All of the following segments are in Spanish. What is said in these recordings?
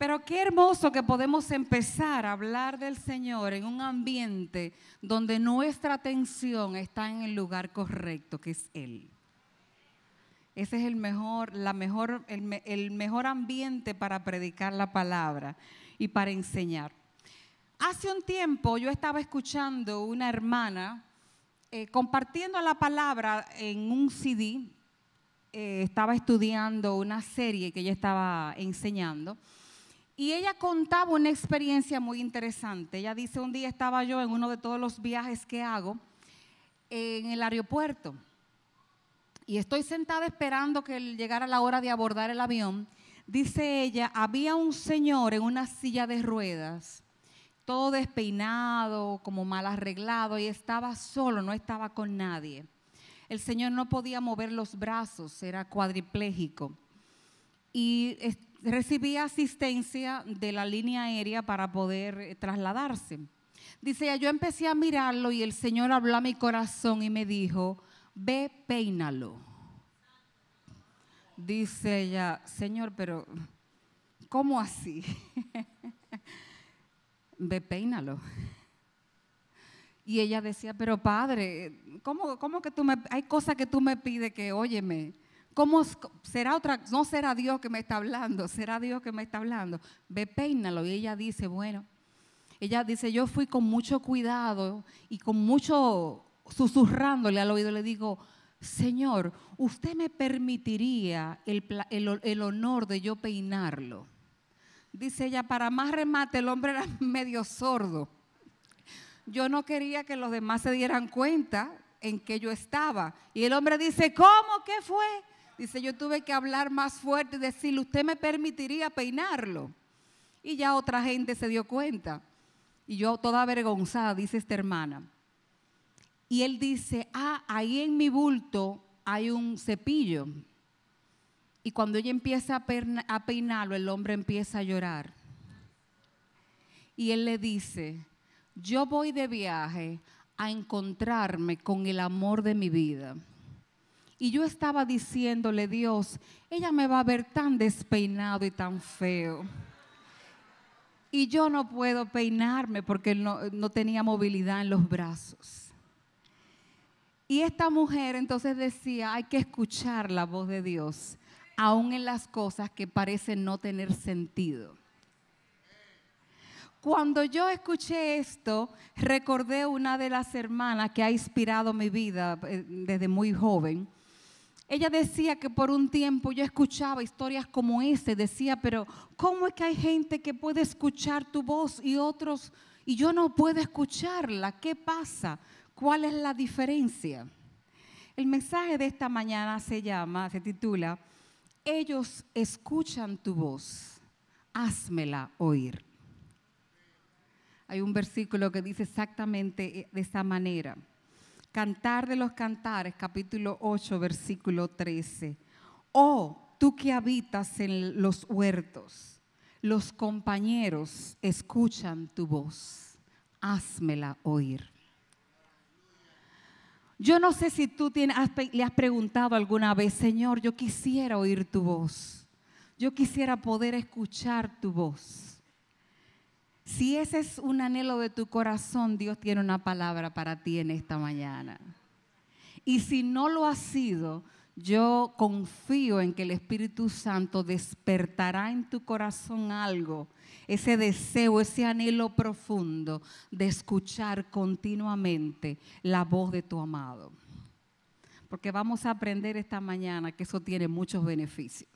Pero qué hermoso que podemos empezar a hablar del Señor en un ambiente donde nuestra atención está en el lugar correcto, que es Él. Ese es el mejor ambiente para predicar la palabra y para enseñar. Hace un tiempo yo estaba escuchando una hermana compartiendo la palabra en un CD. Estaba estudiando una serie que ella estaba enseñando. Y ella contaba una experiencia muy interesante. Ella dice, un día estaba yo en uno de todos los viajes que hago en el aeropuerto. Y estoy sentada esperando que llegara la hora de abordar el avión. Dice ella, había un señor en una silla de ruedas, todo despeinado, como mal arreglado, y estaba solo, no estaba con nadie. El señor no podía mover los brazos, era cuadripléjico. Y recibía asistencia de la línea aérea para poder trasladarse. Dice ella, yo empecé a mirarlo y el Señor habló a mi corazón y me dijo, ve, peínalo. Dice ella, Señor, pero ¿cómo así? Ve, peínalo. Y ella decía, pero Padre, ¿cómo que hay cosas que tú me pides que, óyeme, ¿cómo será otra? No será Dios que me está hablando, será Dios que me está hablando. Ve, peínalo. Y ella dice, bueno, ella dice, yo fui con mucho cuidado y con mucho susurrándole al oído, le digo, Señor, ¿usted me permitiría el honor de yo peinarlo? Dice ella, para más remate, el hombre era medio sordo. Yo no quería que los demás se dieran cuenta en que yo estaba. Y el hombre dice, ¿cómo? ¿Qué fue? Dice, yo tuve que hablar más fuerte y decirle, ¿usted me permitiría peinarlo? Y ya otra gente se dio cuenta. Y yo toda avergonzada, dice esta hermana. Y él dice, ahí en mi bulto hay un cepillo. Y cuando ella empieza a peinarlo, el hombre empieza a llorar. Y él le dice, yo voy de viaje a encontrarme con el amor de mi vida. Y yo estaba diciéndole, Dios, ella me va a ver tan despeinado y tan feo. Y yo no puedo peinarme porque él no tenía movilidad en los brazos. Y esta mujer entonces decía, hay que escuchar la voz de Dios, aún en las cosas que parecen no tener sentido. Cuando yo escuché esto, recordé una de las hermanas que ha inspirado mi vida desde muy joven. Ella decía que por un tiempo yo escuchaba historias como esta, decía, pero ¿cómo es que hay gente que puede escuchar tu voz y otros, y yo no puedo escucharla? ¿Qué pasa? ¿Cuál es la diferencia? El mensaje de esta mañana se titula, ellos escuchan tu voz, házmela oír. Hay un versículo que dice exactamente de esa manera. Cantar de los Cantares, capítulo 8, versículo 13. Oh, tú que habitas en los huertos, los compañeros escuchan tu voz, házmela oír. Yo no sé si tú le has preguntado alguna vez, Señor, yo quisiera oír tu voz. Yo quisiera poder escuchar tu voz. Si ese es un anhelo de tu corazón, Dios tiene una palabra para ti en esta mañana. Y si no lo ha sido, yo confío en que el Espíritu Santo despertará en tu corazón algo, ese deseo, ese anhelo profundo de escuchar continuamente la voz de tu amado. Porque vamos a aprender esta mañana que eso tiene muchos beneficios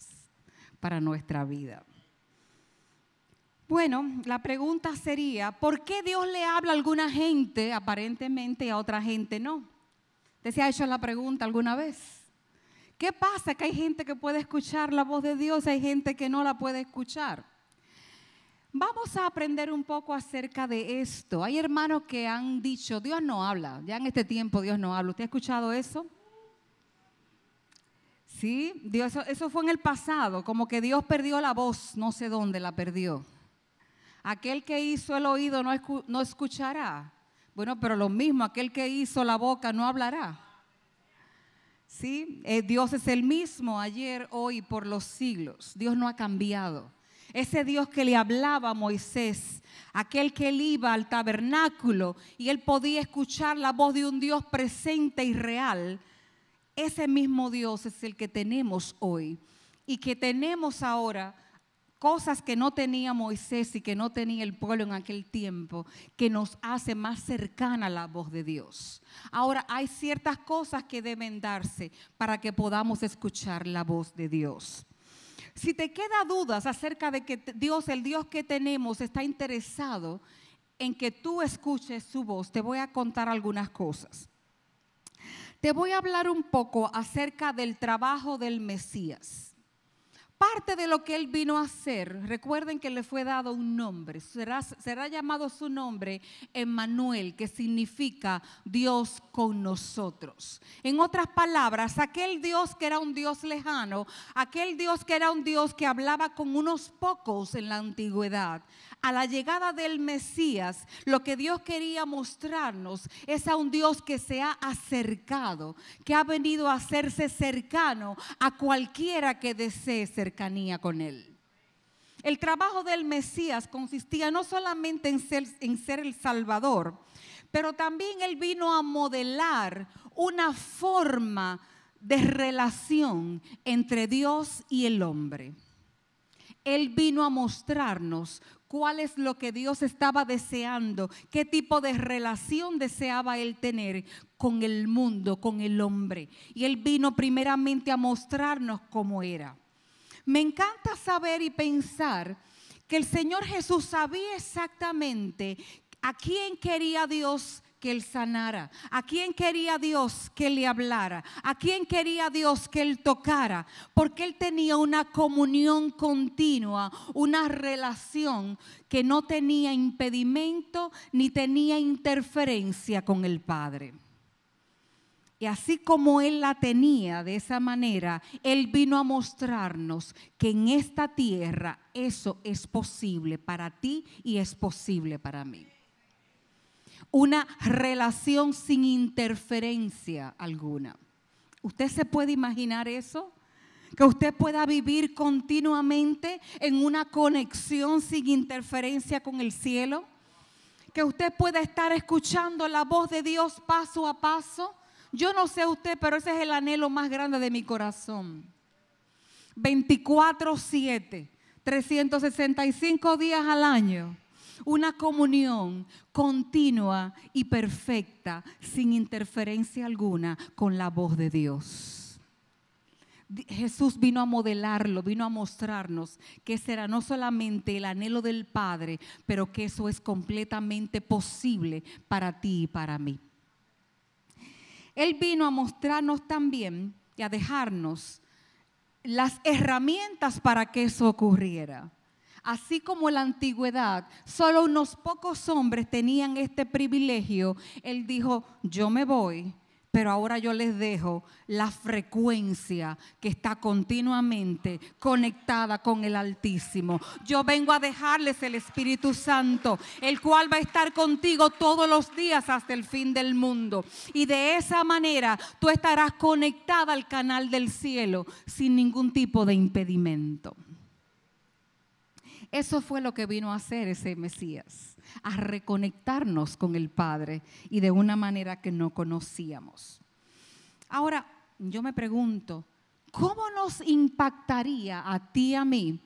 para nuestra vida. Bueno, la pregunta sería, ¿por qué Dios le habla a alguna gente aparentemente y a otra gente no? ¿Usted se ha hecho la pregunta alguna vez? ¿Qué pasa? Que hay gente que puede escuchar la voz de Dios y hay gente que no la puede escuchar. Vamos a aprender un poco acerca de esto. Hay hermanos que han dicho, Dios no habla, ya en este tiempo Dios no habla. ¿Usted ha escuchado eso? Sí, eso fue en el pasado, como que Dios perdió la voz, no sé dónde la perdió. Aquel que hizo el oído no escuchará. Bueno, pero lo mismo, aquel que hizo la boca no hablará. ¿Sí? Dios es el mismo ayer, hoy, por los siglos. Dios no ha cambiado. ese Dios que le hablaba a Moisés, aquel que él iba al tabernáculo y él podía escuchar la voz de un Dios presente y real. Ese mismo Dios es el que tenemos hoy y que tenemos ahora cosas que no tenía Moisés y que no tenía el pueblo en aquel tiempo, que nos hace más cercana a la voz de Dios. Ahora hay ciertas cosas que deben darse para que podamos escuchar la voz de Dios. Si te queda dudas acerca de que Dios, el Dios que tenemos, está interesado en que tú escuches su voz, te voy a contar algunas cosas. Te voy a hablar un poco acerca del trabajo del Mesías. Parte de lo que él vino a hacer, recuerden que le fue dado un nombre, será llamado su nombre Emmanuel, que significa Dios con nosotros. En otras palabras, aquel Dios que era un Dios lejano, aquel Dios que era un Dios que hablaba con unos pocos en la antigüedad, a la llegada del Mesías, lo que Dios quería mostrarnos es a un Dios que se ha acercado, que ha venido a hacerse cercano a cualquiera que desee cercanía con Él. El trabajo del Mesías consistía no solamente en ser el Salvador, pero también Él vino a modelar una forma de relación entre Dios y el hombre. Él vino a mostrarnos cuál es lo que Dios estaba deseando, qué tipo de relación deseaba Él tener con el mundo, con el hombre. Y Él vino primeramente a mostrarnos cómo era. Me encanta saber y pensar que el Señor Jesús sabía exactamente a quién quería Dios que Él sanara, a quién quería Dios que le hablara, a quién quería Dios que Él tocara, porque Él tenía una comunión continua, una relación que no tenía impedimento ni tenía interferencia con el Padre. Y así como Él la tenía de esa manera, Él vino a mostrarnos que en esta tierra eso es posible para ti y es posible para mí. Una relación sin interferencia alguna. ¿Usted se puede imaginar eso? Que usted pueda vivir continuamente en una conexión sin interferencia con el cielo. Que usted pueda estar escuchando la voz de Dios paso a paso. Yo no sé usted, pero ese es el anhelo más grande de mi corazón. 24/7, 365 días al año. Una comunión continua y perfecta, sin interferencia alguna con la voz de Dios. Jesús vino a modelarlo, vino a mostrarnos que ese era no solamente el anhelo del Padre, pero que eso es completamente posible para ti y para mí. Él vino a mostrarnos también y a dejarnos las herramientas para que eso ocurriera. Así como en la antigüedad, solo unos pocos hombres tenían este privilegio. Él dijo, yo me voy, pero ahora yo les dejo la frecuencia que está continuamente conectada con el Altísimo. Yo vengo a dejarles el Espíritu Santo, el cual va a estar contigo todos los días hasta el fin del mundo. Y de esa manera tú estarás conectada al canal del cielo sin ningún tipo de impedimento. Eso fue lo que vino a hacer ese Mesías, a reconectarnos con el Padre y de una manera que no conocíamos. Ahora, yo me pregunto, ¿cómo nos impactaría a ti y a mí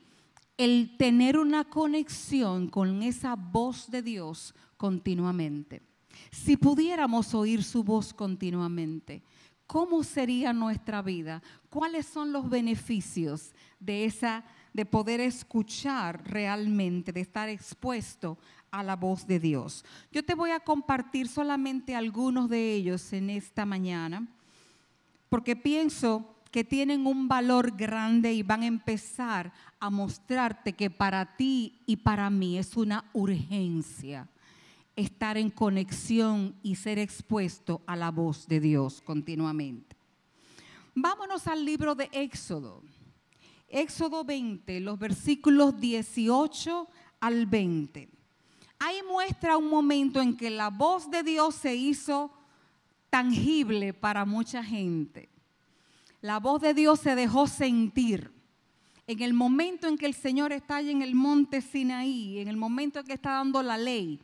el tener una conexión con esa voz de Dios continuamente? Si pudiéramos oír su voz continuamente, ¿cómo sería nuestra vida? ¿Cuáles son los beneficios de poder escuchar realmente, de estar expuesto a la voz de Dios? Yo te voy a compartir solamente algunos de ellos en esta mañana, porque pienso que tienen un valor grande y van a empezar a mostrarte que para ti y para mí es una urgencia estar en conexión y ser expuesto a la voz de Dios continuamente. Vámonos al libro de Éxodo. Éxodo 20, los versículos 18 al 20. Ahí muestra un momento en que la voz de Dios se hizo tangible para mucha gente. La voz de Dios se dejó sentir. En el momento en que el Señor está allí en el monte Sinaí, en el momento en que está dando la ley,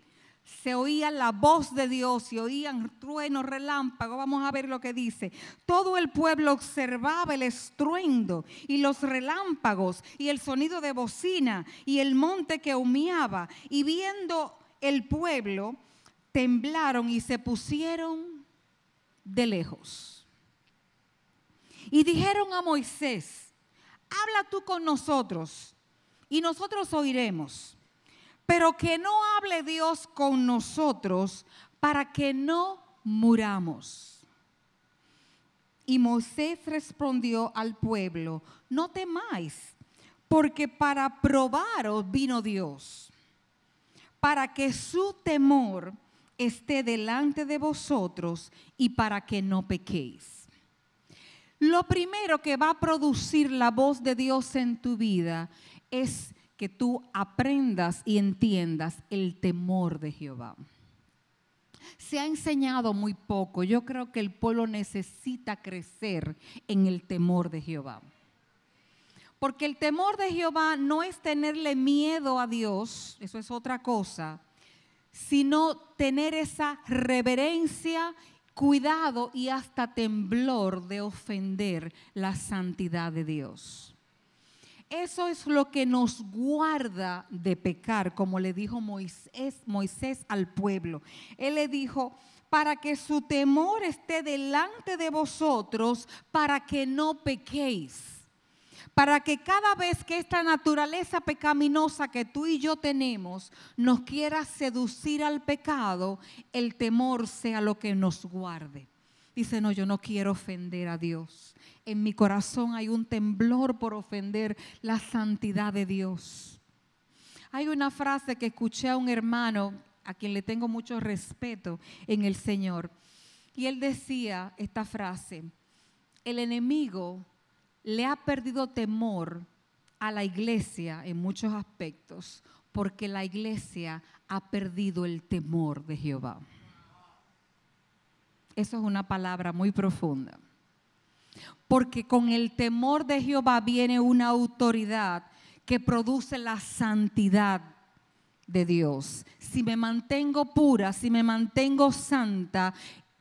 se oía la voz de Dios y oían truenos, relámpagos. Vamos a ver lo que dice. Todo el pueblo observaba el estruendo y los relámpagos y el sonido de bocina y el monte que humeaba. Y viendo el pueblo, temblaron y se pusieron de lejos. Y dijeron a Moisés: habla tú con nosotros y nosotros oiremos. Pero que no hable Dios con nosotros para que no muramos. Y Moisés respondió al pueblo: no temáis, porque para probaros vino Dios, para que su temor esté delante de vosotros y para que no pequéis. Lo primero que va a producir la voz de Dios en tu vida es que tú aprendas y entiendas el temor de Jehová. Se ha enseñado muy poco. Yo creo que el pueblo necesita crecer en el temor de Jehová. Porque el temor de Jehová no es tenerle miedo a Dios, eso es otra cosa, sino tener esa reverencia, cuidado y hasta temblor de ofender la santidad de Dios. Eso es lo que nos guarda de pecar, como le dijo Moisés al pueblo. Él le dijo: para que su temor esté delante de vosotros, para que no pequéis. Para que cada vez que esta naturaleza pecaminosa que tú y yo tenemos nos quiera seducir al pecado, el temor sea lo que nos guarde. Dice: no, yo no quiero ofender a Dios. En mi corazón hay un temblor por ofender la santidad de Dios. Hay una frase que escuché a un hermano a quien le tengo mucho respeto en el Señor. Y él decía esta frase: el enemigo le ha perdido temor a la iglesia en muchos aspectos, porque la iglesia ha perdido el temor de Jehová. Eso es una palabra muy profunda. Porque con el temor de Jehová viene una autoridad que produce la santidad de Dios. Si me mantengo pura, si me mantengo santa,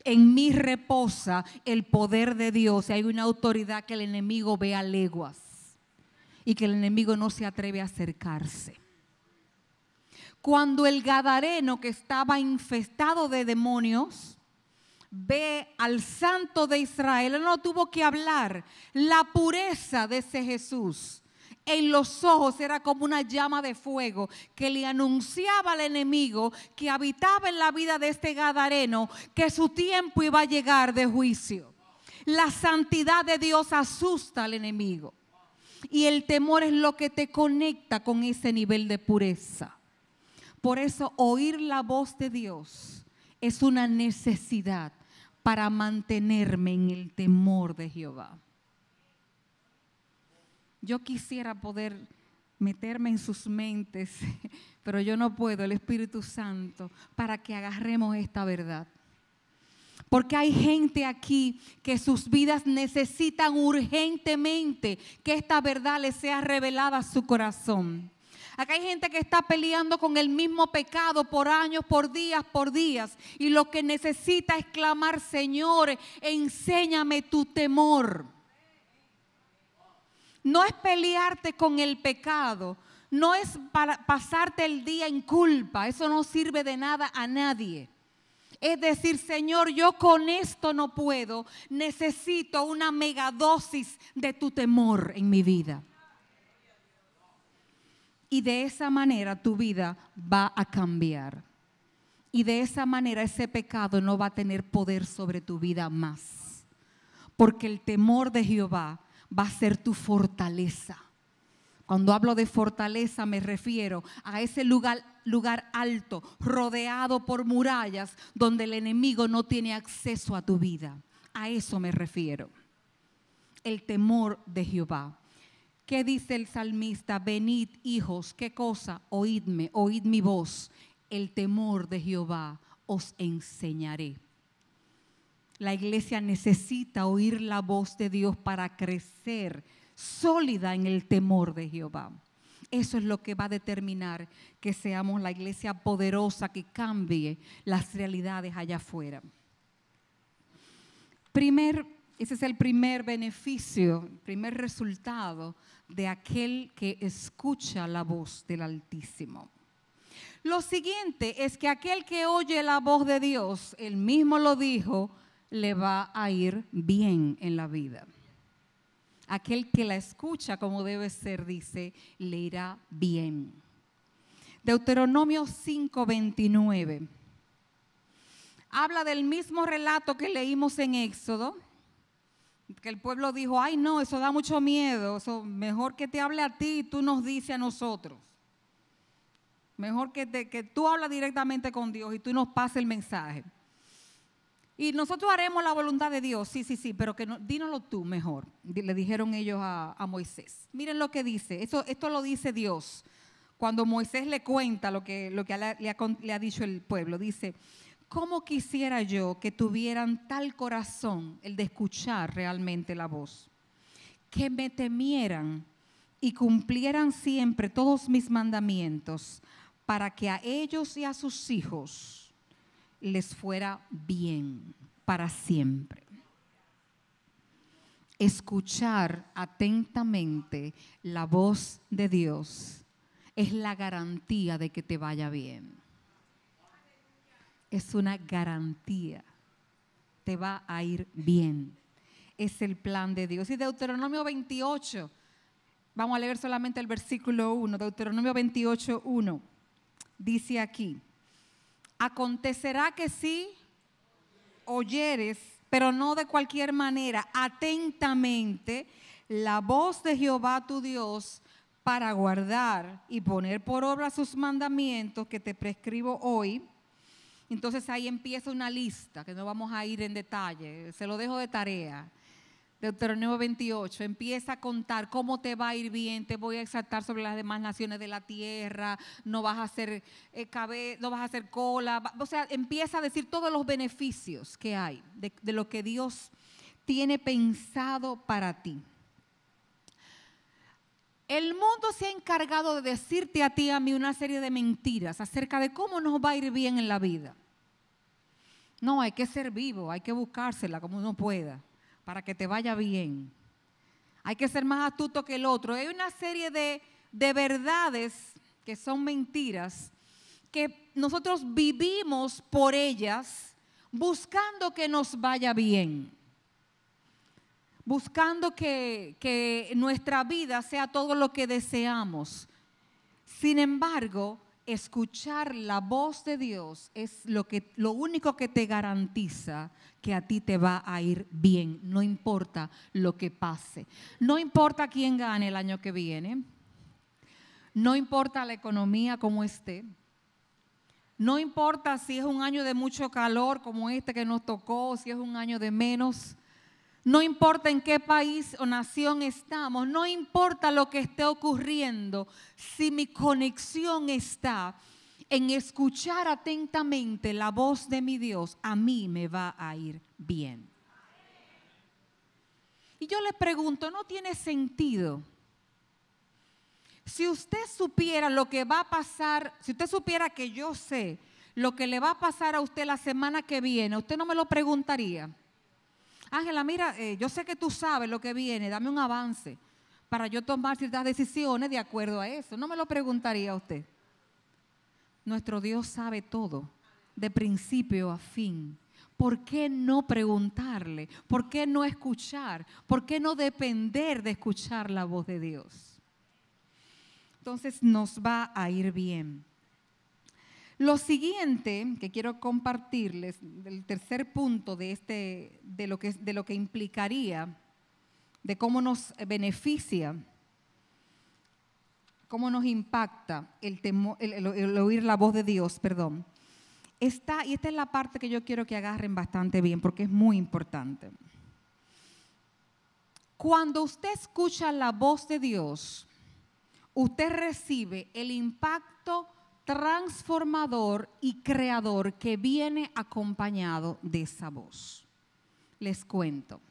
en mí reposa el poder de Dios. Y hay una autoridad que el enemigo ve a leguas y que el enemigo no se atreve a acercarse. Cuando el gadareno, que estaba infestado de demonios, ve al Santo de Israel, él no tuvo que hablar. La pureza de ese Jesús en los ojos era como una llama de fuego que le anunciaba al enemigo que habitaba en la vida de este gadareno que su tiempo iba a llegar de juicio. La santidad de Dios asusta al enemigo y el temor es lo que te conecta con ese nivel de pureza. Por eso oír la voz de Dios es una necesidad para mantenerme en el temor de Jehová. Yo quisiera poder meterme en sus mentes, pero yo no puedo, el Espíritu Santo, para que agarremos esta verdad. Porque hay gente aquí que sus vidas necesitan urgentemente que esta verdad les sea revelada a su corazón. Acá hay gente que está peleando con el mismo pecado por años, por días, y lo que necesita es clamar: Señor, enséñame tu temor. No es pelearte con el pecado, no es para pasarte el día en culpa, eso no sirve de nada a nadie. Es decir: Señor, yo con esto no puedo, necesito una megadosis de tu temor en mi vida. Y de esa manera tu vida va a cambiar. Y de esa manera ese pecado no va a tener poder sobre tu vida más. Porque el temor de Jehová va a ser tu fortaleza. Cuando hablo de fortaleza me refiero a ese lugar alto, rodeado por murallas, donde el enemigo no tiene acceso a tu vida. A eso me refiero. El temor de Jehová. ¿Qué dice el salmista? Venid, hijos, ¿qué cosa? Oídme, oíd mi voz. El temor de Jehová os enseñaré. La iglesia necesita oír la voz de Dios para crecer sólida en el temor de Jehová. Eso es lo que va a determinar que seamos la iglesia poderosa que cambie las realidades allá afuera. Ese es el primer beneficio, el primer resultado de aquel que escucha la voz del Altísimo. Lo siguiente es que aquel que oye la voz de Dios, él mismo lo dijo, le va a ir bien en la vida. Aquel que la escucha como debe ser, dice, le irá bien. Deuteronomio 5:29. Habla del mismo relato que leímos en Éxodo, que el pueblo dijo, ay no, eso da mucho miedo, eso mejor que te hable a ti y tú nos dices a nosotros. Mejor que tú hablas directamente con Dios y tú nos pases el mensaje. Y nosotros haremos la voluntad de Dios, sí, pero que no, dínoslo tú mejor, le dijeron ellos a Moisés. Miren lo que dice, esto lo dice Dios. Cuando Moisés le cuenta lo que le ha dicho el pueblo, dice, ¿cómo quisiera yo que tuvieran tal corazón, el de escuchar realmente la voz? Que me temieran y cumplieran siempre todos mis mandamientos, para que a ellos y a sus hijos les fuera bien para siempre. Escuchar atentamente la voz de Dios es la garantía de que te vaya bien. Es una garantía. Te va a ir bien. Es el plan de Dios. Y Deuteronomio 28, vamos a leer solamente el versículo 1, Deuteronomio 28:1. Dice aquí, acontecerá que si oyeres, pero no de cualquier manera, atentamente la voz de Jehová tu Dios para guardar y poner por obra sus mandamientos que te prescribo hoy. Entonces ahí empieza una lista que no vamos a ir en detalle, se lo dejo de tarea. Deuteronomio 28 empieza a contar cómo te va a ir bien, te voy a exaltar sobre las demás naciones de la tierra, no vas a hacer no vas a hacer cola, o sea, empieza a decir todos los beneficios que hay de lo que Dios tiene pensado para ti. El mundo se ha encargado de decirte a ti y a mí una serie de mentiras acerca de cómo nos va a ir bien en la vida. No, hay que ser vivo, hay que buscársela como uno pueda, para que te vaya bien. Hay que ser más astuto que el otro. Hay una serie de verdades que son mentiras, que nosotros vivimos por ellas, buscando que nos vaya bien. Buscando que nuestra vida sea todo lo que deseamos. Sin embargo, escuchar la voz de Dios es lo único que te garantiza que a ti te va a ir bien, no importa lo que pase. No importa quién gane el año que viene, no importa la economía como esté, no importa si es un año de mucho calor como este que nos tocó, si es un año de menos. No importa en qué país o nación estamos, no importa lo que esté ocurriendo, si mi conexión está en escuchar atentamente la voz de mi Dios, a mí me va a ir bien. Y yo le pregunto, ¿no tiene sentido? Si usted supiera lo que va a pasar, si usted supiera que yo sé lo que le va a pasar a usted la semana que viene, ¿usted no me lo preguntaría? Ángela, mira, yo sé que tú sabes lo que viene, dame un avance para yo tomar ciertas decisiones de acuerdo a eso. ¿No me lo preguntaría usted? Nuestro Dios sabe todo, de principio a fin. ¿Por qué no preguntarle? ¿Por qué no escuchar? ¿Por qué no depender de escuchar la voz de Dios? Entonces nos va a ir bien. Lo siguiente que quiero compartirles, el tercer punto de lo que implicaría, de cómo nos beneficia, cómo nos impacta el oír la voz de Dios, y esta es la parte que yo quiero que agarren bastante bien porque es muy importante. Cuando usted escucha la voz de Dios, usted recibe el impacto transformador y creador que viene acompañado de esa voz. Les cuento.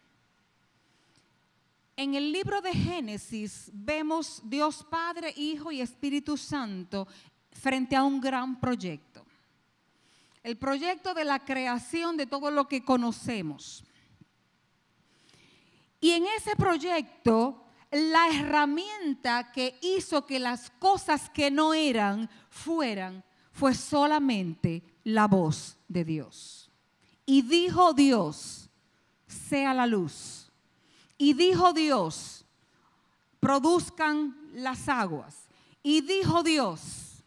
En el libro de Génesis vemos Dios Padre, Hijo y Espíritu Santo frente a un gran proyecto. El proyecto de la creación de todo lo que conocemos. Y en ese proyecto, la herramienta que hizo que las cosas que no eran fueran, fue solamente la voz de Dios. Y dijo Dios, sea la luz. Y dijo Dios, produzcan las aguas. Y dijo Dios,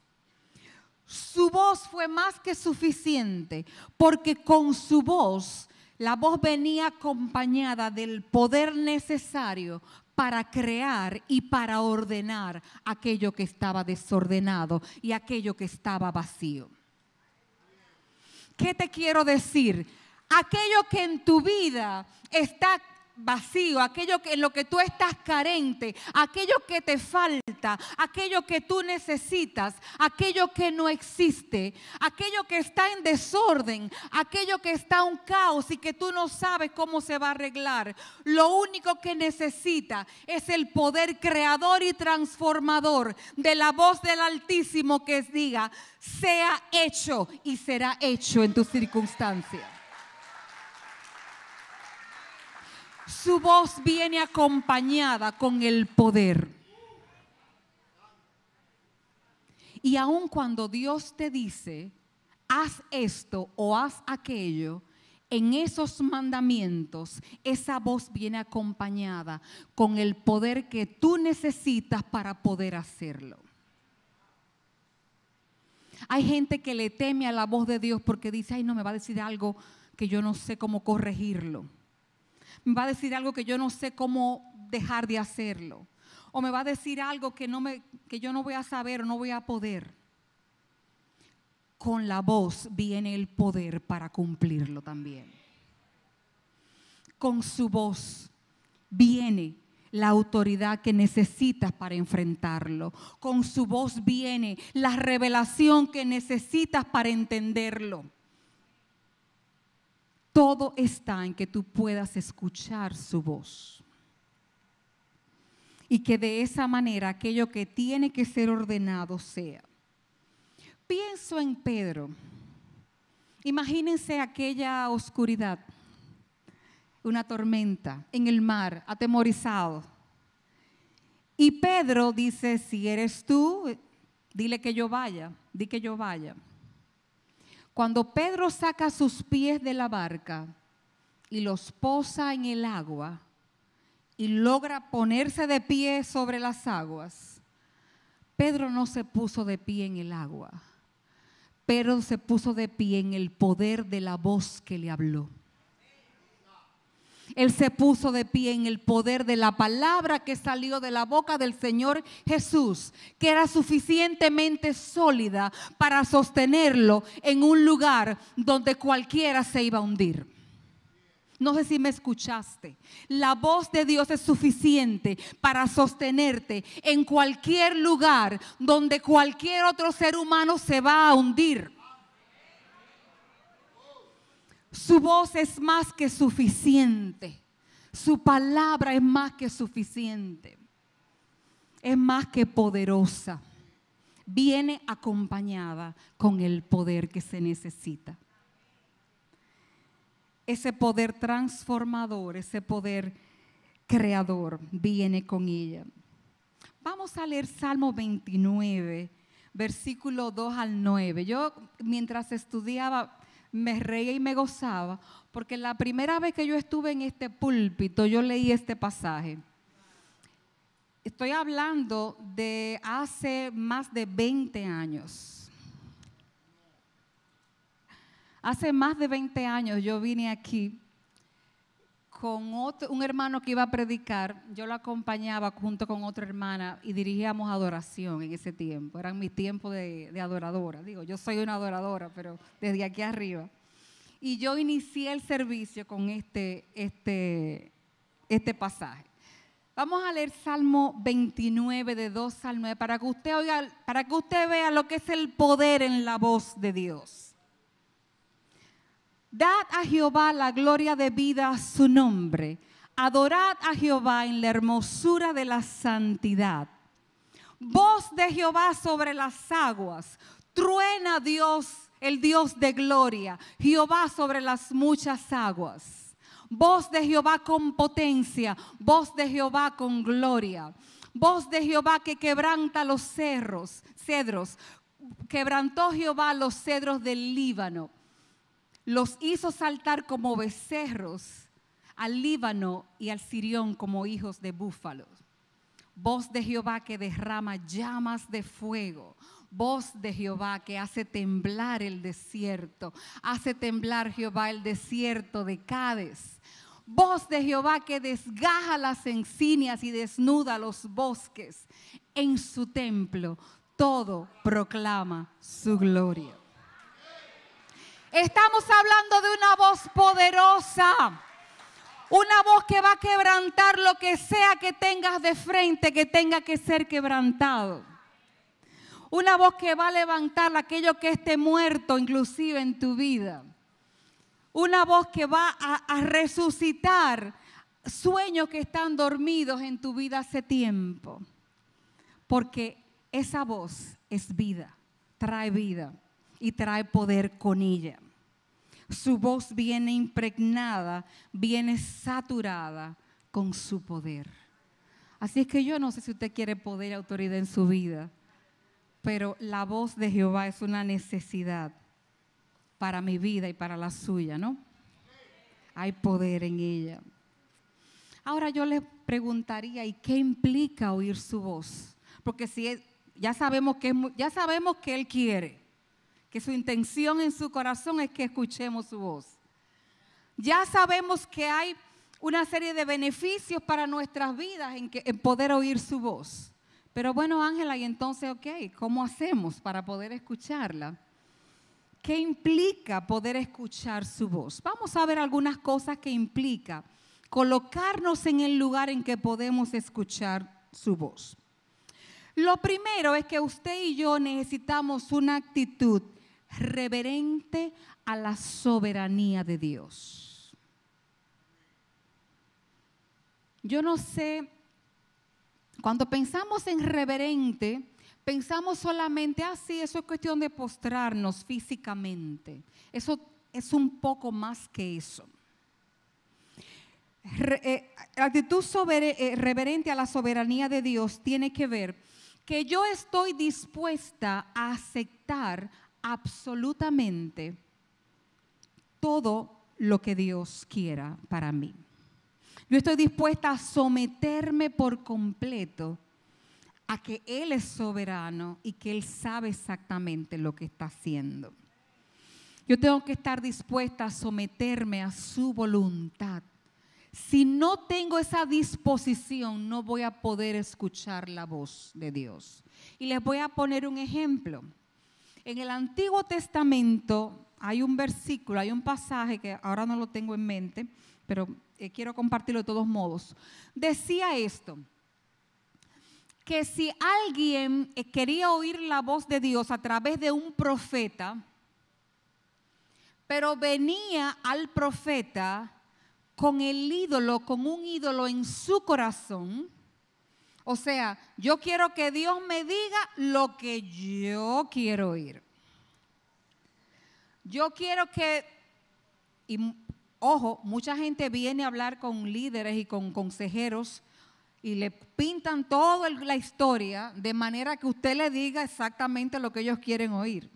su voz fue más que suficiente, porque con su voz, la voz venía acompañada del poder necesario para crear y para ordenar aquello que estaba desordenado y aquello que estaba vacío. ¿Qué te quiero decir? Aquello que en tu vida está vacío, aquello en lo que tú estás carente, aquello que te falta, aquello que tú necesitas, aquello que no existe, aquello que está en desorden, aquello que está un caos y que tú no sabes cómo se va a arreglar. Lo único que necesita es el poder creador y transformador de la voz del Altísimo que diga, sea hecho, y será hecho en tu circunstancia. Su voz viene acompañada con el poder. Y aun cuando Dios te dice, haz esto o haz aquello, en esos mandamientos, esa voz viene acompañada con el poder que tú necesitas para poder hacerlo. Hay gente que le teme a la voz de Dios porque dice, ay, no, me va a decir algo que yo no sé cómo corregirlo. Me va a decir algo que yo no sé cómo dejar de hacerlo. O me va a decir algo que yo no voy a saber o no voy a poder. Con la voz viene el poder para cumplirlo también. Con su voz viene la autoridad que necesitas para enfrentarlo. Con su voz viene la revelación que necesitas para entenderlo. Todo está en que tú puedas escuchar su voz. Y que de esa manera aquello que tiene que ser ordenado sea. Pienso en Pedro. Imagínense aquella oscuridad, una tormenta en el mar, atemorizado. Y Pedro dice, si eres tú, dile que yo vaya, di que yo vaya. Cuando Pedro saca sus pies de la barca y los posa en el agua y logra ponerse de pie sobre las aguas, Pedro no se puso de pie en el agua. Pedro se puso de pie en el poder de la voz que le habló. Él se puso de pie en el poder de la palabra que salió de la boca del Señor Jesús, que era suficientemente sólida para sostenerlo en un lugar donde cualquiera se iba a hundir. No sé si me escuchaste. La voz de Dios es suficiente para sostenerte en cualquier lugar donde cualquier otro ser humano se va a hundir. Su voz es más que suficiente. Su palabra es más que suficiente. Es más que poderosa. Viene acompañada con el poder que se necesita. Ese poder transformador, ese poder creador viene con ella. Vamos a leer Salmo 29, versículo 2 al 9. Yo mientras estudiaba me reía y me gozaba, porque la primera vez que yo estuve en este púlpito, yo leí este pasaje. Estoy hablando de hace más de 20 años. Hace más de 20 años yo vine aquí con un hermano que iba a predicar. Yo lo acompañaba junto con otra hermana y dirigíamos adoración en ese tiempo. Eran mis tiempos de adoradora. Digo, yo soy una adoradora, pero desde aquí arriba. Y yo inicié el servicio con este pasaje. Vamos a leer Salmo 29 de 2 al 9 para que usted oiga, para que usted vea lo que es el poder en la voz de Dios. Dad a Jehová la gloria debida a su nombre. adorad a Jehová en la hermosura de la santidad. Voz de Jehová sobre las aguas, truena Dios, el Dios de gloria, Jehová sobre las muchas aguas. Voz de Jehová con potencia, voz de Jehová con gloria. Voz de Jehová que quebranta los cedros. Quebrantó Jehová los cedros del Líbano. Los hizo saltar como becerros, al Líbano y al Sirión como hijos de búfalos. Voz de Jehová que derrama llamas de fuego. Voz de Jehová que hace temblar el desierto. Hace temblar Jehová el desierto de Cades. Voz de Jehová que desgaja las encinias y desnuda los bosques. En su templo todo proclama su gloria. Estamos hablando de una voz poderosa. Una voz que va a quebrantar lo que sea que tengas de frente, que tenga que ser quebrantado. Una voz que va a levantar aquello que esté muerto, inclusive en tu vida. Una voz que va a resucitar sueños que están dormidos en tu vida hace tiempo. Porque esa voz es vida, trae vida y trae poder con ella. Su voz viene impregnada, viene saturada con su poder. Así es que yo no sé si usted quiere poder y autoridad en su vida, pero la voz de Jehová es una necesidad para mi vida y para la suya, ¿no? Hay poder en ella. Ahora yo les preguntaría, ¿y qué implica oír su voz? Porque si ya sabemos que Él quiere, que su intención en su corazón es que escuchemos su voz. Ya sabemos que hay una serie de beneficios para nuestras vidas en poder oír su voz. Pero bueno, Ángela, y entonces, ¿cómo hacemos para poder escucharla? ¿Qué implica poder escuchar su voz? Vamos a ver algunas cosas que implica colocarnos en el lugar en que podemos escuchar su voz. Lo primero es que usted y yo necesitamos una actitud reverente a la soberanía de Dios. Yo no sé, cuando pensamos en reverente, pensamos solamente, sí, eso es cuestión de postrarnos físicamente. Eso es un poco más que eso. La actitud reverente a la soberanía de Dios tiene que ver que yo estoy dispuesta a aceptar absolutamente todo lo que Dios quiera para mí. Yo estoy dispuesta a someterme por completo a que Él es soberano y que Él sabe exactamente lo que está haciendo. Yo tengo que estar dispuesta a someterme a su voluntad. Si no tengo esa disposición, no voy a poder escuchar la voz de Dios. Y les voy a poner un ejemplo. En el Antiguo Testamento hay un versículo, hay un pasaje que ahora no lo tengo en mente, pero quiero compartirlo de todos modos. Decía esto, que si alguien quería oír la voz de Dios a través de un profeta, pero venía al profeta con un ídolo en su corazón. O sea, yo quiero que Dios me diga lo que yo quiero oír. Yo quiero que, y ojo, mucha gente viene a hablar con líderes y con consejeros y le pintan toda la historia de manera que usted le diga exactamente lo que ellos quieren oír.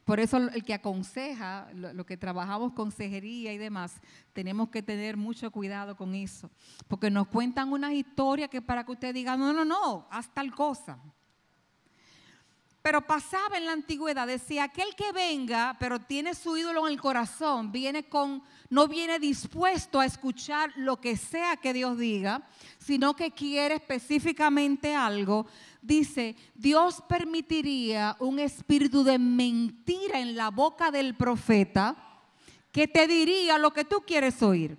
Por eso el que aconseja, lo que trabajamos consejería y demás, tenemos que tener mucho cuidado con eso. Porque nos cuentan unas historias que para que usted diga, no, haz tal cosa. Pero pasaba en la antigüedad, decía, aquel que venga, pero tiene su ídolo en el corazón, no viene dispuesto a escuchar lo que sea que Dios diga, sino que quiere específicamente algo. Dice, Dios permitiría un espíritu de mentira en la boca del profeta que te diría lo que tú quieres oír.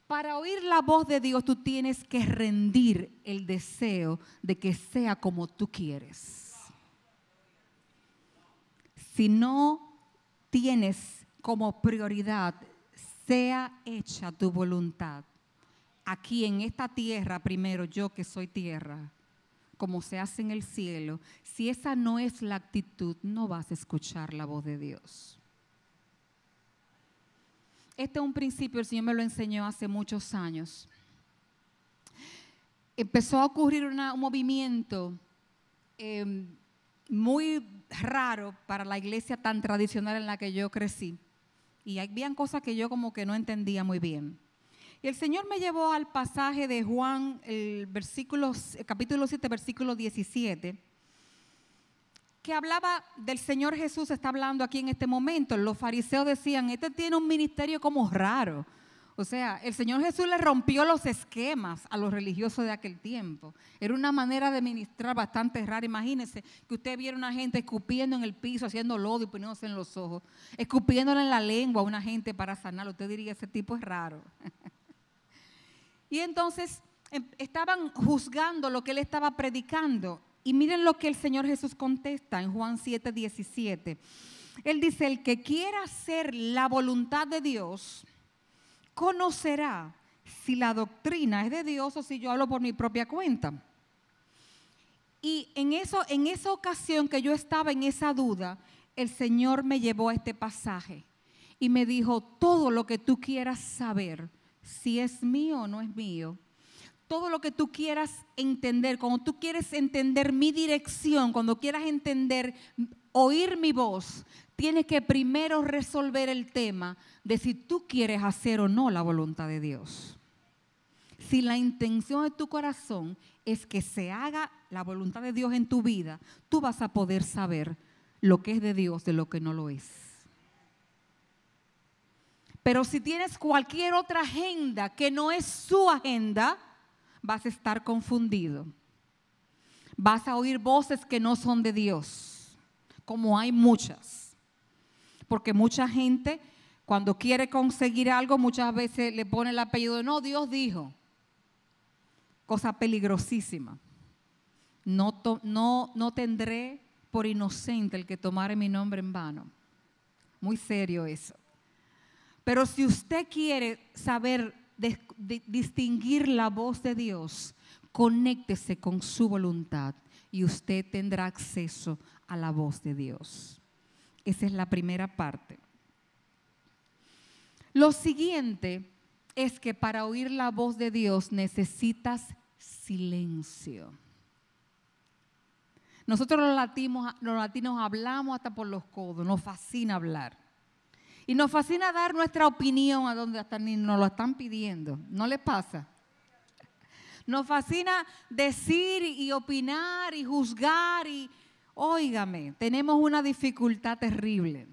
Para oír la voz de Dios tú tienes que rendir el deseo de que sea como tú quieres. Si no tienes como prioridad sea hecha tu voluntad, aquí en esta tierra primero, yo que soy tierra, como se hace en el cielo. Si esa no es la actitud, no vas a escuchar la voz de Dios. Este es un principio, el Señor me lo enseñó hace muchos años. Empezó a ocurrir un movimiento muy raro para la iglesia tan tradicional en la que yo crecí. Y habían cosas que yo como que no entendía muy bien. Y el Señor me llevó al pasaje de Juan, el capítulo 7, versículo 17, que hablaba del Señor Jesús. Está hablando aquí en este momento. Los fariseos decían, este tiene un ministerio como raro. O sea, el Señor Jesús le rompió los esquemas a los religiosos de aquel tiempo. Era una manera de ministrar bastante rara. Imagínense que usted viera una gente escupiendo en el piso, haciendo lodo y poniéndose en los ojos, escupiéndole en la lengua a una gente para sanarlo. Usted diría, ese tipo es raro. Y entonces estaban juzgando lo que él estaba predicando. Y miren lo que el Señor Jesús contesta en Juan 7, 17. Él dice, el que quiera hacer la voluntad de Dios, conocerá si la doctrina es de Dios o si yo hablo por mi propia cuenta. Y en esa ocasión que yo estaba en esa duda, el Señor me llevó a este pasaje y me dijo, todo lo que tú quieras saber, si es mío o no es mío, todo lo que tú quieras entender, cuando tú quieres entender mi dirección, cuando quieras entender, oír mi voz, tienes que primero resolver el tema de si tú quieres hacer o no la voluntad de Dios. Si la intención de tu corazón es que se haga la voluntad de Dios en tu vida, tú vas a poder saber lo que es de Dios de lo que no lo es. Pero si tienes cualquier otra agenda que no es su agenda, vas a estar confundido. Vas a oír voces que no son de Dios, como hay muchas. Porque mucha gente, cuando quiere conseguir algo, muchas veces le pone el apellido de no, Dios dijo. Cosa peligrosísima. No tendré por inocente el que tomare mi nombre en vano. Muy serio eso. Pero si usted quiere saber distinguir la voz de Dios, conéctese con su voluntad y usted tendrá acceso a la voz de Dios. Esa es la primera parte. Lo siguiente es que para oír la voz de Dios necesitas silencio. Nosotros los latinos hablamos hasta por los codos, nos fascina hablar. Y nos fascina dar nuestra opinión a donde hasta ni nos lo están pidiendo. ¿No les pasa? Nos fascina decir y opinar y juzgar y, óigame, tenemos una dificultad terrible.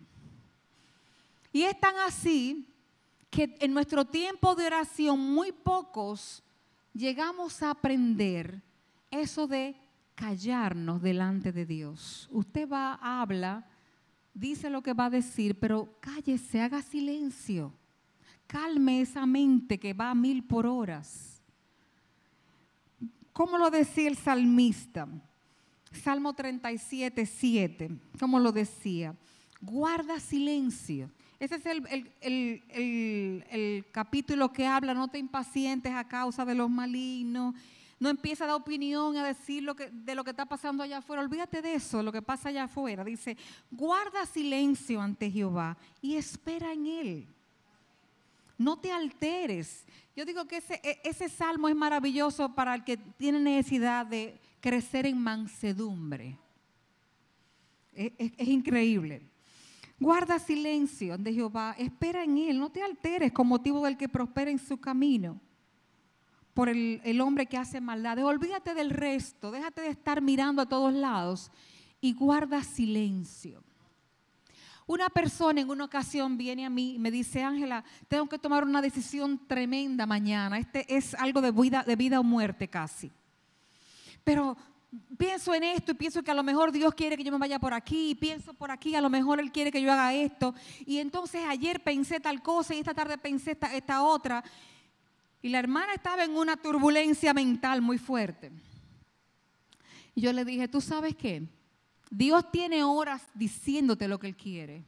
Y es tan así que en nuestro tiempo de oración muy pocos llegamos a aprender eso de callarnos delante de Dios. Usted va, habla, dice lo que va a decir, pero cállese, haga silencio. Calme esa mente que va a 1000 por hora. ¿Cómo lo decía el salmista? Salmo 37, 7. ¿Cómo lo decía? Guarda silencio. Ese es el capítulo que habla, no te impacientes a causa de los malignos. No empieza a dar opinión, a decir de lo que está pasando allá afuera. Olvídate de eso, lo que pasa allá afuera. Dice, guarda silencio ante Jehová y espera en Él. No te alteres. Yo digo que ese salmo es maravilloso para el que tiene necesidad de crecer en mansedumbre. Es increíble. Guarda silencio ante Jehová, espera en Él. No te alteres con motivo del que prospera en su camino. Por el hombre que hace maldades. Olvídate del resto, déjate de estar mirando a todos lados y guarda silencio. Una persona en una ocasión viene a mí y me dice, Ángela, tengo que tomar una decisión tremenda mañana. Es algo de vida o muerte casi. Pero pienso en esto y pienso que a lo mejor Dios quiere que yo me vaya por aquí, y pienso por aquí, a lo mejor Él quiere que yo haga esto. Y entonces ayer pensé tal cosa y esta tarde pensé esta otra. Y la hermana estaba en una turbulencia mental muy fuerte. Y yo le dije, ¿tú sabes qué? Dios tiene horas diciéndote lo que Él quiere.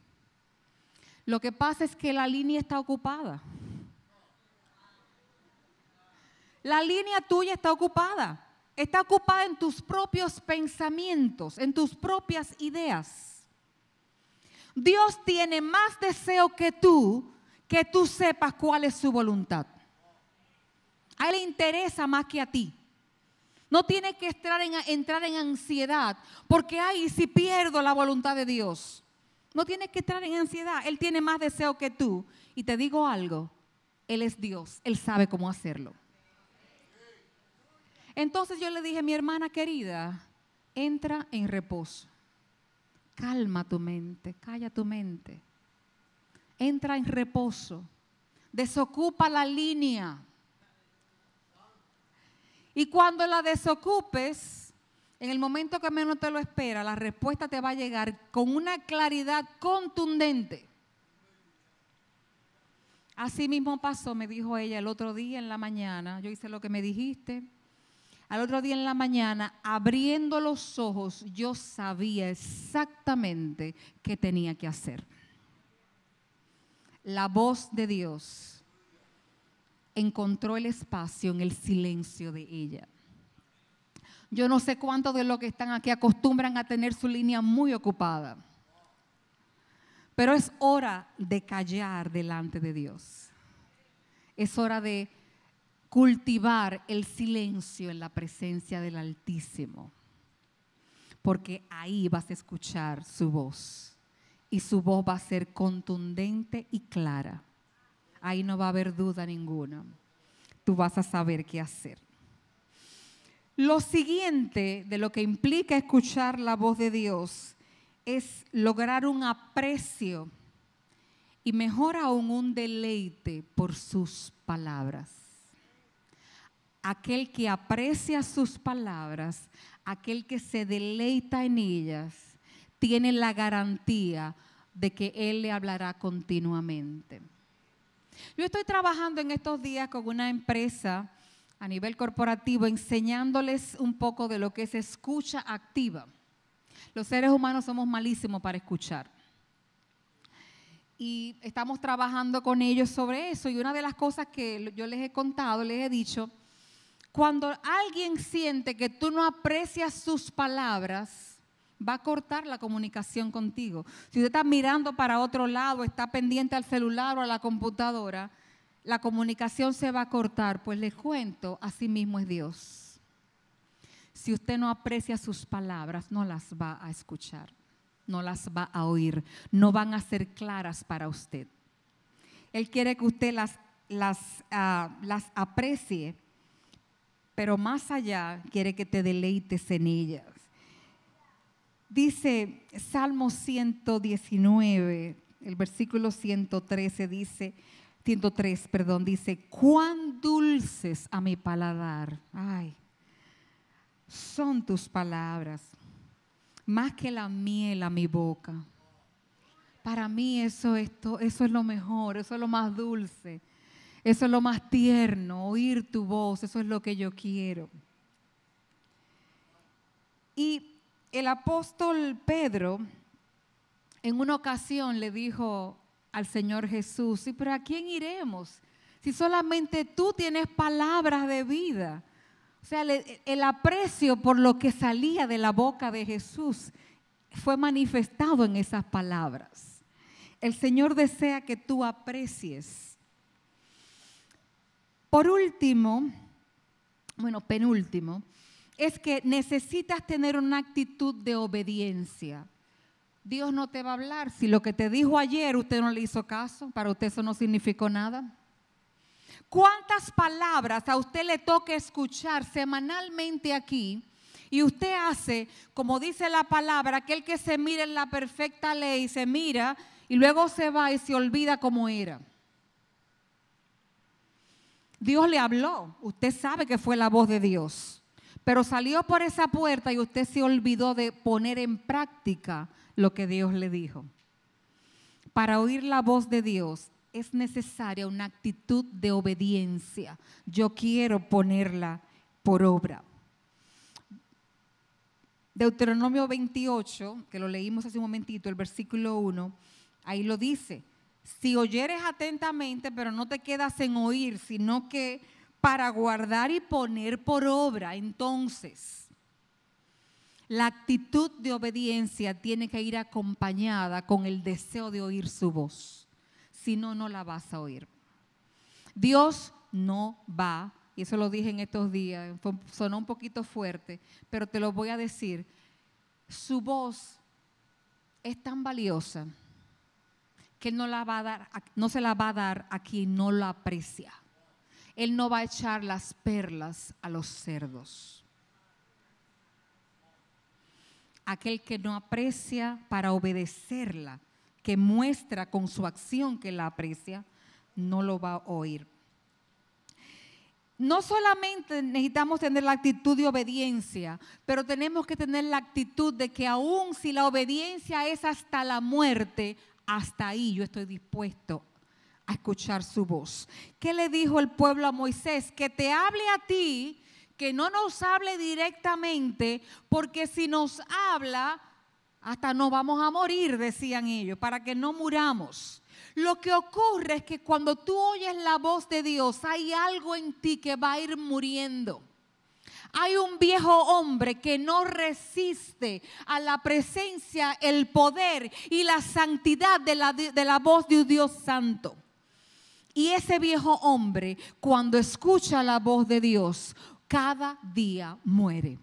Lo que pasa es que la línea está ocupada. La línea tuya está ocupada. Está ocupada en tus propios pensamientos, en tus propias ideas. Dios tiene más deseo que tú sepas cuál es su voluntad. A Él le interesa más que a ti. No tienes que entrar en ansiedad porque, ay, si pierdo la voluntad de Dios. No tienes que entrar en ansiedad. Él tiene más deseo que tú. Y te digo algo, Él es Dios. Él sabe cómo hacerlo. Entonces yo le dije, mi hermana querida, entra en reposo. Calma tu mente, calla tu mente. Entra en reposo. Desocupa la línea. Y cuando la desocupes, en el momento que menos te lo espera, la respuesta te va a llegar con una claridad contundente. Así mismo pasó, me dijo ella el otro día en la mañana. Yo hice lo que me dijiste. Al otro día en la mañana, abriendo los ojos, yo sabía exactamente qué tenía que hacer. La voz de Dios encontró el espacio en el silencio de ella. Yo no sé cuántos de los que están aquí acostumbran a tener su línea muy ocupada, pero es hora de callar delante de Dios. Es hora de cultivar el silencio en la presencia del Altísimo, porque ahí vas a escuchar su voz y su voz va a ser contundente y clara. Ahí no va a haber duda ninguna. Tú vas a saber qué hacer. Lo siguiente de lo que implica escuchar la voz de Dios es lograr un aprecio y mejor aún un deleite por sus palabras. Aquel que aprecia sus palabras, aquel que se deleita en ellas, tiene la garantía de que Él le hablará continuamente. Yo estoy trabajando en estos días con una empresa a nivel corporativo enseñándoles un poco de lo que es escucha activa. Los seres humanos somos malísimos para escuchar. Y estamos trabajando con ellos sobre eso. Y una de las cosas que yo les he contado, les he dicho, cuando alguien siente que tú no aprecias sus palabras, va a cortar la comunicación contigo. Si usted está mirando para otro lado, está pendiente al celular o a la computadora, la comunicación se va a cortar. Pues les cuento, así mismo es Dios. Si usted no aprecia sus palabras, no las va a escuchar, no las va a oír, no van a ser claras para usted. Él quiere que usted las aprecie, pero más allá quiere que te deleites en ellas. Dice Salmo 119, el versículo 103 dice, cuán dulces a mi paladar, ay, son tus palabras, más que la miel a mi boca. Para mí eso es lo mejor, eso es lo más dulce, eso es lo más tierno, oír tu voz, eso es lo que yo quiero. Y el apóstol Pedro en una ocasión le dijo al Señor Jesús, sí, pero ¿a quién iremos? Si solamente tú tienes palabras de vida. O sea, el aprecio por lo que salía de la boca de Jesús fue manifestado en esas palabras. El Señor desea que tú aprecies. Por último, penúltimo, es que necesitas tener una actitud de obediencia. Dios no te va a hablar. Si lo que te dijo ayer usted no le hizo caso, para usted eso no significó nada. ¿Cuántas palabras a usted le toca escuchar semanalmente aquí? Y usted hace, como dice la palabra, aquel que se mira en la perfecta ley, se mira y luego se va y se olvida cómo era. Dios le habló, usted sabe que fue la voz de Dios, pero salió por esa puerta y usted se olvidó de poner en práctica lo que Dios le dijo. Para oír la voz de Dios es necesaria una actitud de obediencia. Yo quiero ponerla por obra. Deuteronomio 28, que lo leímos hace un momentito, el versículo 1, ahí lo dice. si oyeres atentamente, pero no te quedas en oír, sino que para guardar y poner por obra. Entonces, la actitud de obediencia tiene que ir acompañada con el deseo de oír su voz. Si no, no la vas a oír. Dios no va, y eso lo dije en estos días, sonó un poquito fuerte, pero te lo voy a decir. Su voz es tan valiosa que Él no se la va a dar a quien no la aprecia. Él no va a echar las perlas a los cerdos. Aquel que no aprecia para obedecerla, que muestra con su acción que la aprecia, no lo va a oír. No solamente necesitamos tener la actitud de obediencia, pero tenemos que tener la actitud de que aun si la obediencia es hasta la muerte, hasta ahí yo estoy dispuesto a escuchar su voz. ¿Qué le dijo el pueblo a Moisés? Que te hable a ti, que no nos hable directamente, porque si nos habla, hasta nos vamos a morir, decían ellos, para que no muramos. Lo que ocurre es que cuando tú oyes la voz de Dios, hay algo en ti que va a ir muriendo. Hay un viejo hombre que no resiste a la presencia, el poder y la santidad de la voz de un Dios santo. Y ese viejo hombre, cuando escucha la voz de Dios, cada día muere.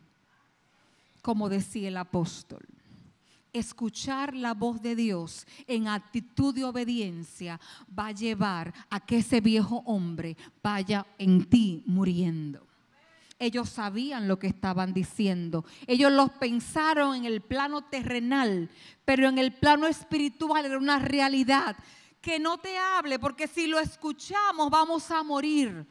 Como decía el apóstol. Escuchar la voz de Dios en actitud de obediencia va a llevar a que ese viejo hombre vaya en ti muriendo. Ellos sabían lo que estaban diciendo. Ellos los pensaron en el plano terrenal, pero en el plano espiritual era una realidad. Que no te hable, porque si lo escuchamos vamos a morir.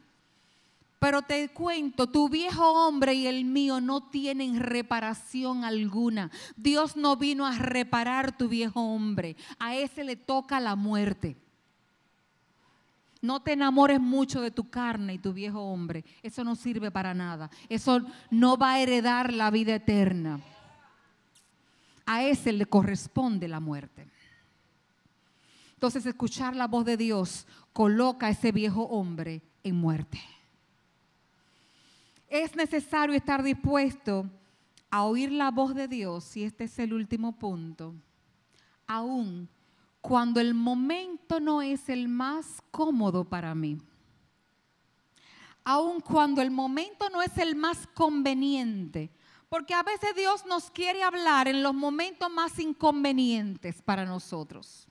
Pero te cuento, tu viejo hombre y el mío no tienen reparación alguna. Dios no vino a reparar tu viejo hombre. A ese le toca la muerte. No te enamores mucho de tu carne y tu viejo hombre. Eso no sirve para nada. Eso no va a heredar la vida eterna. A ese le corresponde la muerte. Entonces, escuchar la voz de Dios coloca a ese viejo hombre en muerte. Es necesario estar dispuesto a oír la voz de Dios, y este es el último punto, aun cuando el momento no es el más cómodo para mí, aun cuando el momento no es el más conveniente, porque a veces Dios nos quiere hablar en los momentos más inconvenientes para nosotros.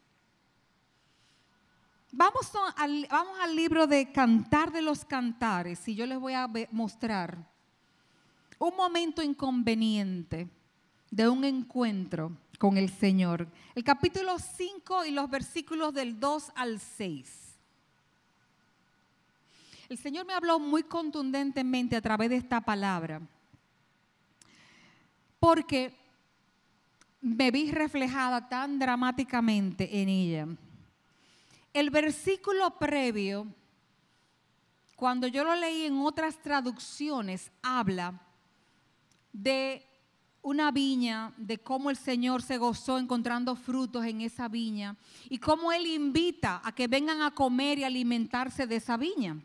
Vamos al libro de Cantar de los Cantares y yo les voy a mostrar un momento inconveniente de un encuentro con el Señor. El capítulo 5 y los versículos del 2 al 6. El Señor me habló muy contundentemente a través de esta palabra, porque me vi reflejada tan dramáticamente en ella. El versículo previo, cuando yo lo leí en otras traducciones, habla de una viña, de cómo el Señor se gozó encontrando frutos en esa viña y cómo Él invita a que vengan a comer y alimentarse de esa viña.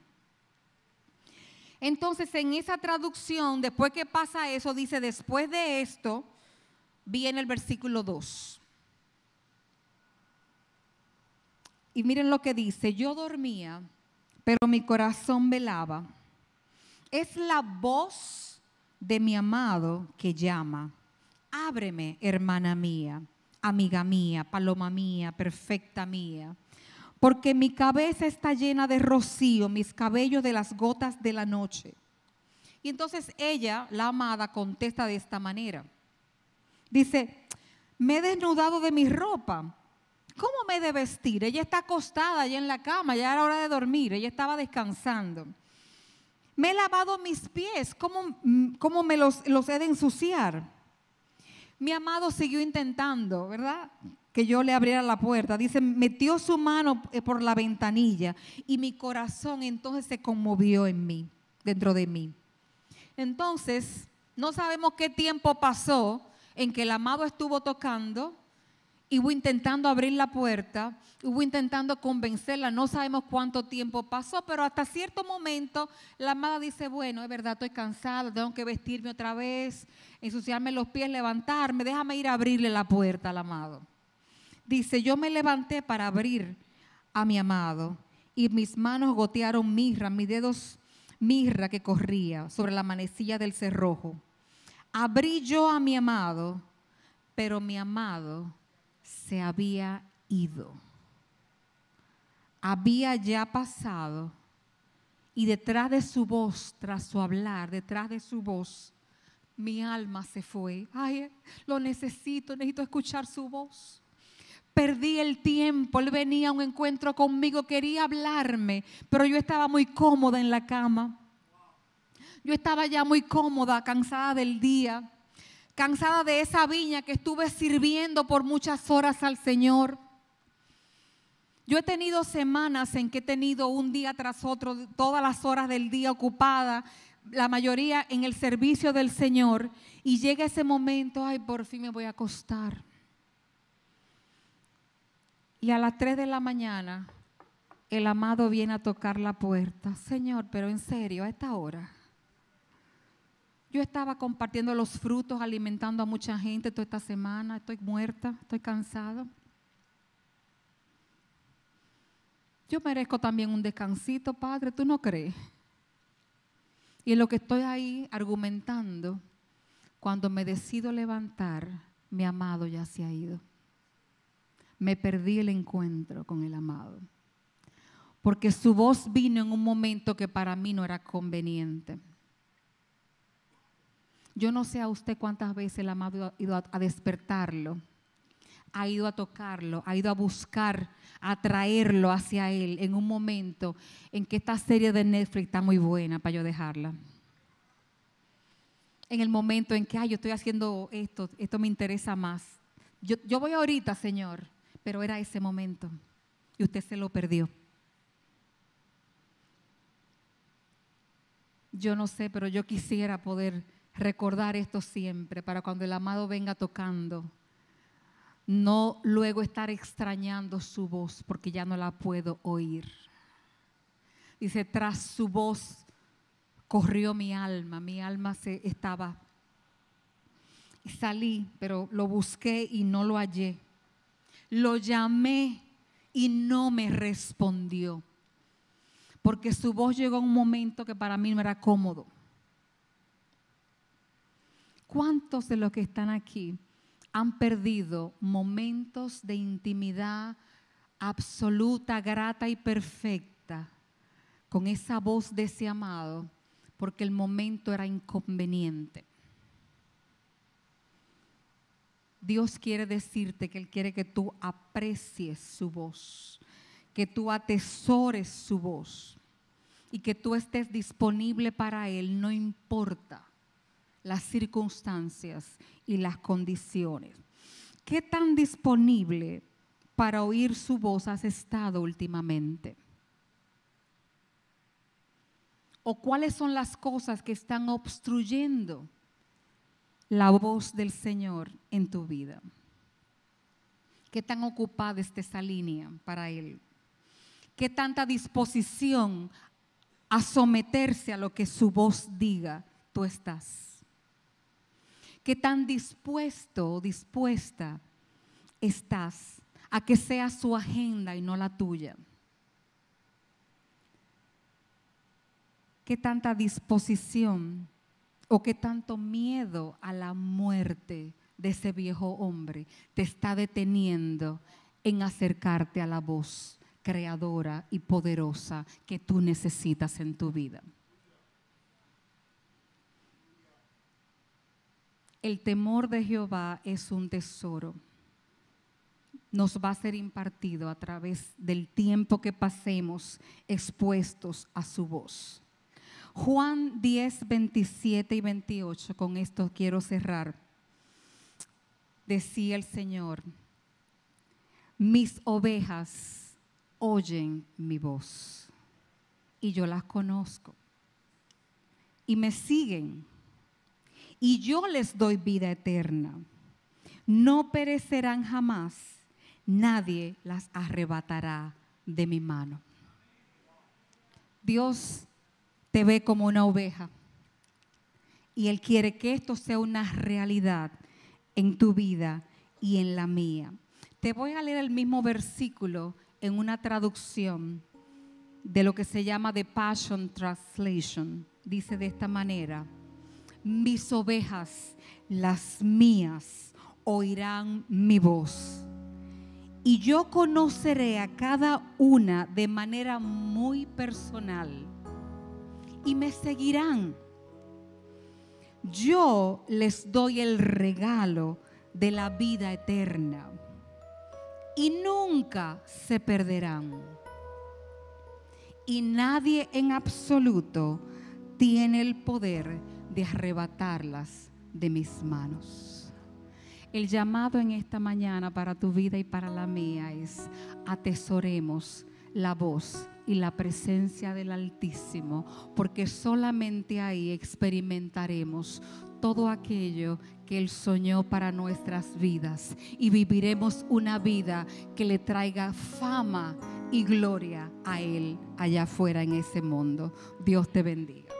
Entonces, en esa traducción, después que pasa eso, dice, después de esto, viene el versículo 2. Y miren lo que dice: yo dormía, pero mi corazón velaba. Es la voz de mi amado que llama. Ábreme, hermana mía, amiga mía, paloma mía, perfecta mía. Porque mi cabeza está llena de rocío, mis cabellos de las gotas de la noche. Y entonces ella, la amada, contesta de esta manera. Dice, me he desnudado de mi ropa. ¿Cómo me he de vestir? Ella está acostada allá en la cama, ya era hora de dormir, ella estaba descansando. Me he lavado mis pies, ¿cómo me los he de ensuciar? Mi amado siguió intentando, ¿verdad?, que yo le abriera la puerta. Dice, metió su mano por la ventanilla y mi corazón entonces se conmovió en mí, dentro de mí. Entonces, no sabemos qué tiempo pasó en que el amado estuvo tocando Y hubo intentando abrir la puerta, hubo intentando convencerla, no sabemos cuánto tiempo pasó, pero hasta cierto momento la amada dice, bueno, es verdad, estoy cansada, tengo que vestirme otra vez, ensuciarme los pies, levantarme, déjame ir a abrirle la puerta al amado. Dice, yo me levanté para abrir a mi amado y mis manos gotearon mirra, mis dedos mirra que corría sobre la manecilla del cerrojo. Abrí yo a mi amado, pero mi amado se había ido. Había ya pasado y detrás de su voz, tras su hablar, detrás de su voz, mi alma se fue. Ay, lo necesito escuchar su voz. Perdí el tiempo, él venía a un encuentro conmigo, quería hablarme, pero yo estaba muy cómoda en la cama. Yo estaba ya muy cómoda, cansada del día, cansada de esa viña que estuve sirviendo por muchas horas al Señor. Yo he tenido semanas en que he tenido un día tras otro, todas las horas del día ocupada, la mayoría en el servicio del Señor, y llega ese momento, ay, por fin me voy a acostar. Y a las 3 de la mañana, el amado viene a tocar la puerta. Señor, pero en serio, a esta hora. Yo estaba compartiendo los frutos, alimentando a mucha gente toda esta semana. Estoy muerta, estoy cansada. Yo merezco también un descansito, Padre, ¿tú no crees? Y en lo que estoy ahí argumentando, cuando me decido levantar, mi amado ya se ha ido. Me perdí el encuentro con el amado. Porque su voz vino en un momento que para mí no era conveniente. Yo no sé a usted cuántas veces el amado ha ido a despertarlo, ha ido a tocarlo, ha ido a buscar, a traerlo hacia él en un momento en que esta serie de Netflix está muy buena para yo dejarla. En el momento en que, yo estoy haciendo esto me interesa más. Yo voy ahorita, Señor, pero era ese momento y usted se lo perdió. Yo no sé, pero yo quisiera poder recordar esto siempre para cuando el amado venga tocando, no luego estar extrañando su voz porque ya no la puedo oír. Dice, tras su voz corrió mi alma se estaba. Y salí, pero lo busqué y no lo hallé. Lo llamé y no me respondió. Porque su voz llegó a un momento que para mí no era cómodo. ¿Cuántos de los que están aquí han perdido momentos de intimidad absoluta, grata y perfecta con esa voz de ese amado porque el momento era inconveniente? Dios quiere decirte que Él quiere que tú aprecies su voz, que tú atesores su voz y que tú estés disponible para Él, no importa las circunstancias y las condiciones. ¿Qué tan disponible para oír su voz has estado últimamente? ¿O cuáles son las cosas que están obstruyendo la voz del Señor en tu vida? ¿Qué tan ocupada está esa línea para Él? ¿Qué tanta disposición a someterse a lo que su voz diga tú estás? ¿Qué tan dispuesto o dispuesta estás a que sea su agenda y no la tuya? ¿Qué tanta disposición o qué tanto miedo a la muerte de ese viejo hombre te está deteniendo en acercarte a la voz creadora y poderosa que tú necesitas en tu vida? El temor de Jehová es un tesoro. Nos va a ser impartido a través del tiempo que pasemos expuestos a su voz. Juan 10, 27 y 28, con esto quiero cerrar. Decía el Señor, mis ovejas oyen mi voz y yo las conozco y me siguen. Y yo les doy vida eterna. No perecerán jamás, nadie las arrebatará de mi mano. Dios te ve como una oveja y Él quiere que esto sea una realidad en tu vida y en la mía. Te voy a leer el mismo versículo en una traducción de lo que se llama The Passion Translation. Dice de esta manera: mis ovejas, las mías, oirán mi voz. Y yo conoceré a cada una de manera muy personal. Y me seguirán. Yo les doy el regalo de la vida eterna. Y nunca se perderán. Y nadie en absoluto tiene el poder de arrebatarlas de mis manos. El llamado en esta mañana para tu vida y para la mía es: atesoremos la voz y la presencia del Altísimo, porque solamente ahí experimentaremos todo aquello que Él soñó para nuestras vidas y viviremos una vida que le traiga fama y gloria a Él allá afuera en ese mundo. Dios te bendiga.